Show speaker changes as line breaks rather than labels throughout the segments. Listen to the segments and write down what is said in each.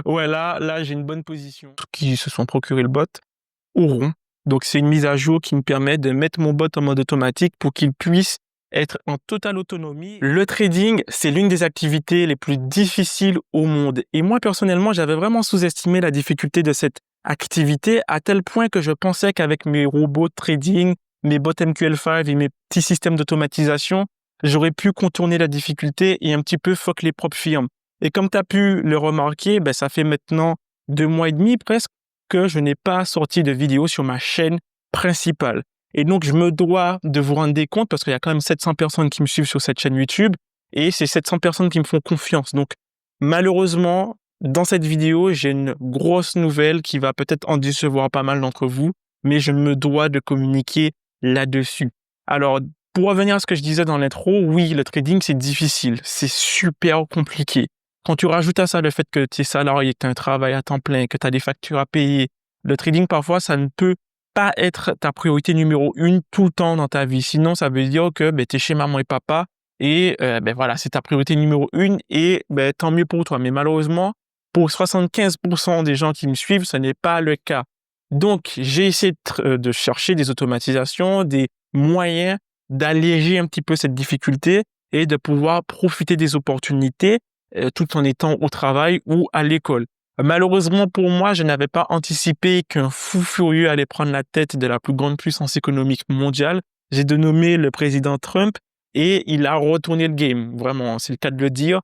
Ouais, là, j'ai une bonne position. Ceux qui se sont procuré le bot auront. Donc, c'est une mise à jour qui me permet de mettre mon bot en mode automatique pour qu'il puisse être en totale autonomie. Le trading, c'est l'une des activités les plus difficiles au monde. Et moi, personnellement, j'avais vraiment sous-estimé la difficulté de cette activité à tel point que je pensais qu'avec mes robots de trading, mes bots MQL5 et mes petits systèmes d'automatisation, j'aurais pu contourner la difficulté et un petit peu fuck les propres firmes. Et comme tu as pu le remarquer, ça fait maintenant 2 mois et demi presque que je n'ai pas sorti de vidéo sur ma chaîne principale. Et donc, je me dois de vous rendre des comptes parce qu'il y a quand même 700 personnes qui me suivent sur cette chaîne YouTube et c'est 700 personnes qui me font confiance. Donc, malheureusement, dans cette vidéo, j'ai une grosse nouvelle qui va peut-être en décevoir pas mal d'entre vous, mais je me dois de communiquer là-dessus. Alors, pour revenir à ce que je disais dans l'intro, oui, le trading, c'est difficile, c'est super compliqué. Quand tu rajoutes à ça le fait que tu es salarié, que tu as un travail à temps plein, que tu as des factures à payer, le trading, parfois, ça ne peut pas être ta priorité numéro 1 tout le temps dans ta vie. Sinon, ça veut dire que tu es chez maman et papa et voilà, c'est ta priorité numéro 1 et tant mieux pour toi. Mais malheureusement, pour 75% des gens qui me suivent, ce n'est pas le cas. Donc, j'ai essayé de chercher des automatisations, des moyens d'alléger un petit peu cette difficulté et de pouvoir profiter des opportunités tout en étant au travail ou à l'école. Malheureusement pour moi, je n'avais pas anticipé qu'un fou furieux allait prendre la tête de la plus grande puissance économique mondiale. J'ai dénommé le président Trump et il a retourné le game, vraiment, c'est le cas de le dire.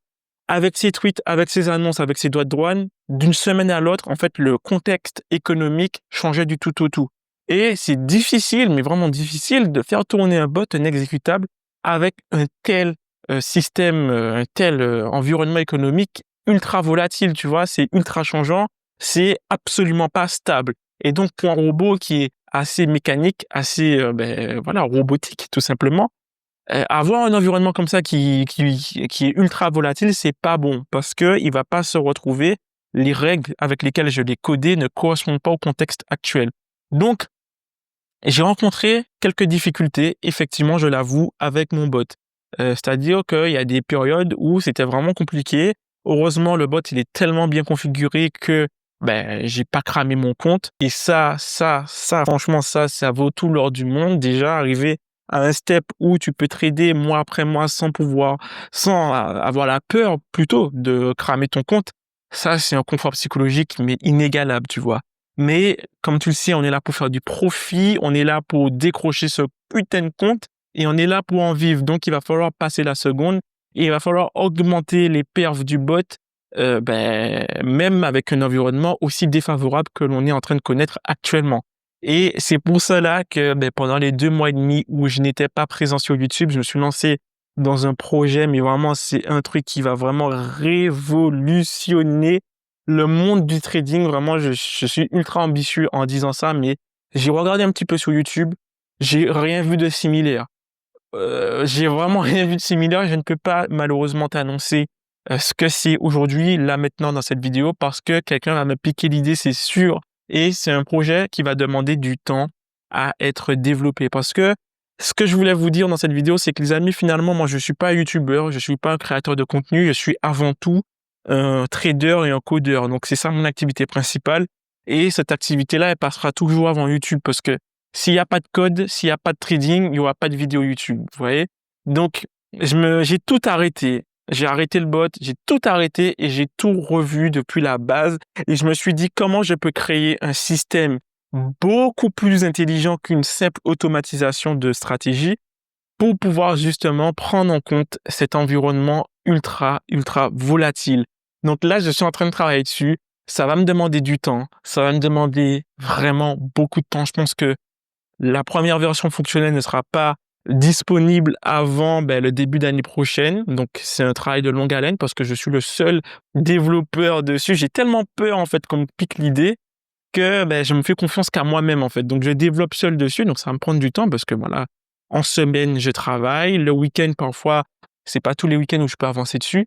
Avec ses tweets, avec ses annonces, avec ses droits de douane, d'une semaine à l'autre, en fait, le contexte économique changeait du tout au tout. Et c'est difficile, mais vraiment difficile, de faire tourner un bot, un exécutable, avec un tel système, un tel environnement économique ultra volatile, tu vois, c'est ultra changeant, c'est absolument pas stable. Et donc, pour un robot qui est assez mécanique, assez voilà, robotique, tout simplement, avoir un environnement comme ça qui est ultra volatile, c'est pas bon parce que il va pas se retrouver. Les règles avec lesquelles je l'ai codé ne correspondent pas au contexte actuel. Donc, j'ai rencontré quelques difficultés, effectivement, je l'avoue, avec mon bot. C'est-à-dire qu'il y a des périodes où c'était vraiment compliqué. Heureusement, le bot, il est tellement bien configuré que j'ai pas cramé mon compte. Et ça, franchement, ça vaut tout l'or du monde. Déjà, arriver à un step où tu peux trader mois après mois sans avoir la peur plutôt de cramer ton compte, ça, c'est un confort psychologique, mais inégalable, tu vois. Mais comme tu le sais, on est là pour faire du profit, on est là pour décrocher ce putain de compte et on est là pour en vivre. Donc, il va falloir passer la seconde et il va falloir augmenter les perfs du bot, même avec un environnement aussi défavorable que l'on est en train de connaître actuellement. Et c'est pour cela que pendant les 2 mois et demi où je n'étais pas présent sur YouTube, je me suis lancé dans un projet, mais vraiment, c'est un truc qui va vraiment révolutionner le monde du trading. Vraiment, je suis ultra ambitieux en disant ça, mais j'ai regardé un petit peu sur YouTube, j'ai rien vu de similaire. J'ai vraiment rien vu de similaire. Je ne peux pas malheureusement t'annoncer ce que c'est aujourd'hui, là maintenant dans cette vidéo, parce que quelqu'un va me piquer l'idée, c'est sûr. Et c'est un projet qui va demander du temps à être développé. Parce que ce que je voulais vous dire dans cette vidéo, c'est que les amis, finalement, moi, je suis pas un YouTuber, je suis pas un créateur de contenu, je suis avant tout un trader et un codeur. Donc, c'est ça mon activité principale. Et cette activité-là, elle passera toujours avant YouTube parce que s'il n'y a pas de code, s'il n'y a pas de trading, il n'y aura pas de vidéo YouTube, vous voyez? Donc, j'ai tout arrêté. J'ai arrêté le bot, j'ai tout arrêté et j'ai tout revu depuis la base. Et je me suis dit comment je peux créer un système beaucoup plus intelligent qu'une simple automatisation de stratégie pour pouvoir justement prendre en compte cet environnement ultra volatile. Donc là, je suis en train de travailler dessus. Ça va me demander du temps. Ça va me demander vraiment beaucoup de temps. Je pense que la première version fonctionnelle ne sera pas disponible avant le début d'année prochaine. Donc, c'est un travail de longue haleine parce que je suis le seul développeur dessus. J'ai tellement peur, en fait, qu'on me pique l'idée que je me fais confiance qu'à moi-même, en fait. Donc, je développe seul dessus. Donc, ça va me prendre du temps parce que, voilà, en semaine, je travaille. Le week-end, parfois, c'est pas tous les week-ends où je peux avancer dessus.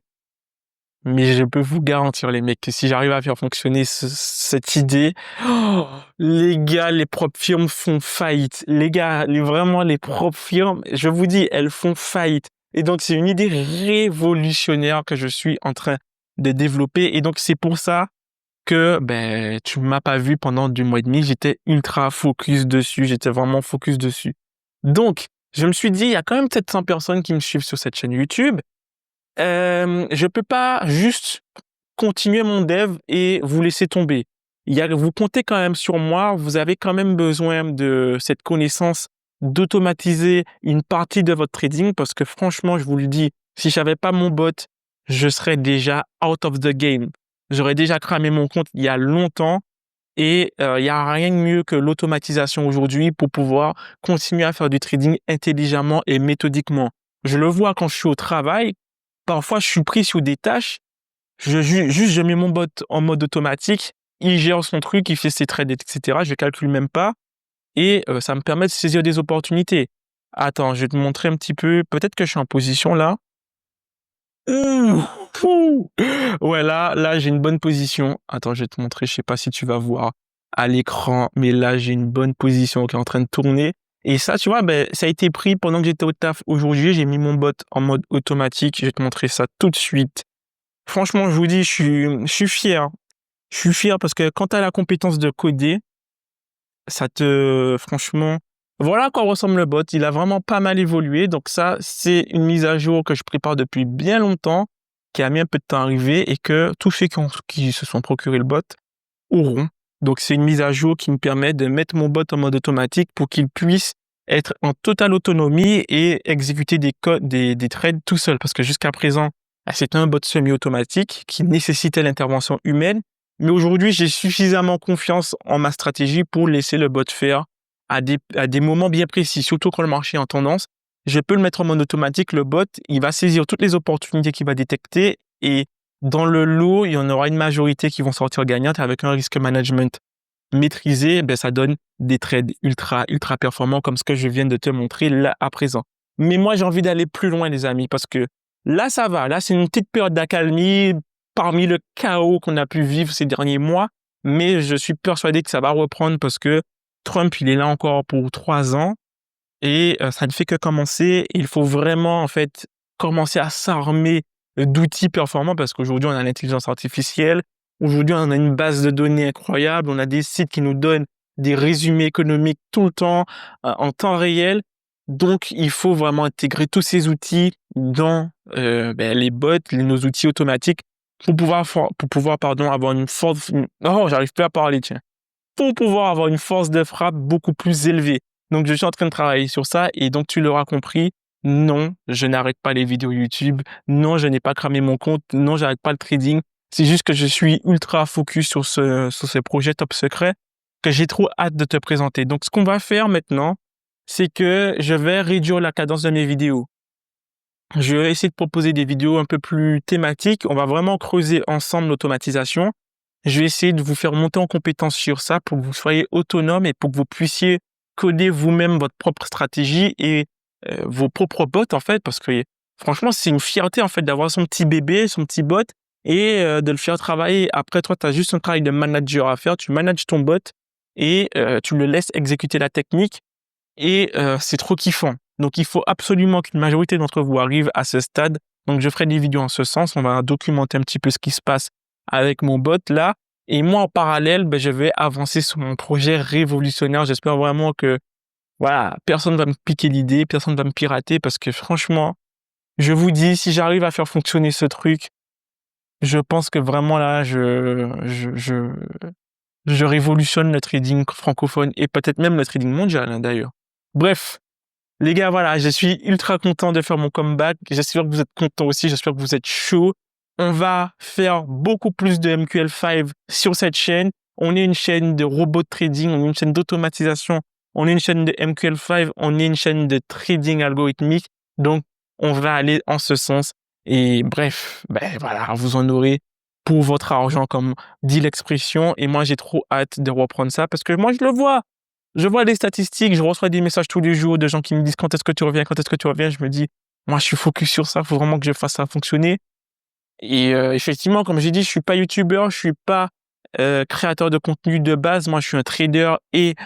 Mais je peux vous garantir, les mecs, que si j'arrive à faire fonctionner cette idée, les gars, les propres firmes font faillite. Les gars, vraiment, les propres firmes, je vous dis, elles font faillite. Et donc, c'est une idée révolutionnaire que je suis en train de développer. Et donc, c'est pour ça que tu m'as pas vu pendant 2 mois et demi. J'étais ultra focus dessus. J'étais vraiment focus dessus. Donc, je me suis dit, il y a quand même 700 personnes qui me suivent sur cette chaîne YouTube. Je peux pas juste continuer mon dev et vous laisser tomber. Vous comptez quand même sur moi. Vous avez quand même besoin de cette connaissance d'automatiser une partie de votre trading parce que franchement, je vous le dis, si j'avais pas mon bot, je serais déjà out of the game. J'aurais déjà cramé mon compte il y a longtemps et il y a rien de mieux que l'automatisation aujourd'hui pour pouvoir continuer à faire du trading intelligemment et méthodiquement. Je le vois quand je suis au travail. Parfois, je suis pris sur des tâches. Je mets mon bot en mode automatique. Il gère son truc, il fait ses trades, etc. Je calcule même pas. Et ça me permet de saisir des opportunités. Attends, je vais te montrer un petit peu. Peut-être que je suis en position là. Ouh, ouh. Ouais, là, j'ai une bonne position. Attends, je vais te montrer. Je sais pas si tu vas voir à l'écran, mais là, j'ai une bonne position qui est en train de tourner. Et ça, tu vois, ça a été pris pendant que j'étais au taf aujourd'hui. J'ai mis mon bot en mode automatique. Je vais te montrer ça tout de suite. Franchement, je vous dis, je suis fier. Je suis fier parce que quand tu as la compétence de coder, franchement, voilà à quoi ressemble le bot. Il a vraiment pas mal évolué. Donc ça, c'est une mise à jour que je prépare depuis bien longtemps, qui a mis un peu de temps à arriver et que tous ceux qui se sont procuré le bot auront. Donc c'est une mise à jour qui me permet de mettre mon bot en mode automatique pour qu'il puisse être en totale autonomie et exécuter des codes, des trades tout seul. Parce que jusqu'à présent, c'était un bot semi-automatique qui nécessitait l'intervention humaine. Mais aujourd'hui, j'ai suffisamment confiance en ma stratégie pour laisser le bot faire à des moments bien précis, surtout quand le marché est en tendance. Je peux le mettre en mode automatique. Le bot, il va saisir toutes les opportunités qu'il va détecter et dans le lot, il y en aura une majorité qui vont sortir gagnantes avec un risque management maîtrisé. Ça donne des trades ultra performants comme ce que je viens de te montrer là à présent. Mais moi, j'ai envie d'aller plus loin, les amis, parce que là, ça va. Là, c'est une petite période d'accalmie parmi le chaos qu'on a pu vivre ces derniers mois. Mais je suis persuadé que ça va reprendre parce que Trump, il est là encore pour 3 ans et ça ne fait que commencer. Il faut vraiment, en fait, commencer à s'armer d'outils performants parce qu'aujourd'hui, on a l'intelligence artificielle. Aujourd'hui, on a une base de données incroyable. On a des sites qui nous donnent des résumés économiques tout le temps, en temps réel. Donc, il faut vraiment intégrer tous ces outils dans les bots, nos outils automatiques pour pouvoir, avoir une force. Oh, j'arrive plus à parler, tiens. Pour pouvoir avoir une force de frappe beaucoup plus élevée. Donc, je suis en train de travailler sur ça et donc, tu l'auras compris. Non, je n'arrête pas les vidéos YouTube. Non, je n'ai pas cramé mon compte. Non, j'arrête pas le trading. C'est juste que je suis ultra focus sur ce projet top secret que j'ai trop hâte de te présenter. Donc, ce qu'on va faire maintenant, c'est que je vais réduire la cadence de mes vidéos. Je vais essayer de proposer des vidéos un peu plus thématiques. On va vraiment creuser ensemble l'automatisation. Je vais essayer de vous faire monter en compétence sur ça pour que vous soyez autonome et pour que vous puissiez coder vous-même votre propre stratégie et vos propres bots en fait, parce que franchement, c'est une fierté en fait d'avoir son petit bébé, son petit bot et de le faire travailler. Après, toi, tu as juste un travail de manager à faire. Tu manages ton bot et tu le laisses exécuter la technique et c'est trop kiffant. Donc, il faut absolument qu'une majorité d'entre vous arrive à ce stade. Donc, je ferai des vidéos en ce sens. On va documenter un petit peu ce qui se passe avec mon bot là. Et moi, en parallèle, je vais avancer sur mon projet révolutionnaire. J'espère vraiment que, voilà, personne ne va me piquer l'idée, personne ne va me pirater parce que franchement, je vous dis, si j'arrive à faire fonctionner ce truc, je pense que vraiment là, je révolutionne le trading francophone et peut-être même le trading mondial, hein, d'ailleurs. Bref. Les gars, voilà, je suis ultra content de faire mon comeback. J'espère que vous êtes contents aussi. J'espère que vous êtes chauds. On va faire beaucoup plus de MQL5 sur cette chaîne. On est une chaîne de robot trading, on est une chaîne d'automatisation, on est une chaîne de MQL5, on est une chaîne de trading algorithmique. Donc, on va aller en ce sens. Et bref, voilà, vous en aurez pour votre argent, comme dit l'expression. Et moi, j'ai trop hâte de reprendre ça parce que moi, je le vois. Je vois des statistiques, je reçois des messages tous les jours de gens qui me disent quand est-ce que tu reviens, quand est-ce que tu reviens. Je me dis, moi, je suis focus sur ça, il faut vraiment que je fasse ça fonctionner. Et effectivement, comme j'ai dit, je suis pas youtubeur, je suis pas créateur de contenu de base. Moi, je suis un trader et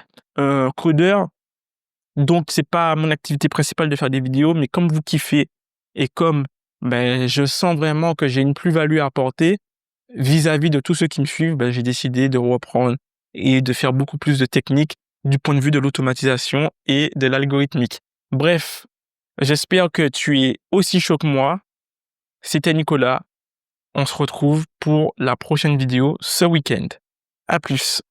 codeur. Donc, c'est pas mon activité principale de faire des vidéos, mais comme vous kiffez et comme je sens vraiment que j'ai une plus-value à apporter vis-à-vis de tous ceux qui me suivent. J'ai décidé de reprendre et de faire beaucoup plus de techniques du point de vue de l'automatisation et de l'algorithmique. Bref, j'espère que tu es aussi chaud que moi. C'était Nicolas. On se retrouve pour la prochaine vidéo ce week-end. À plus.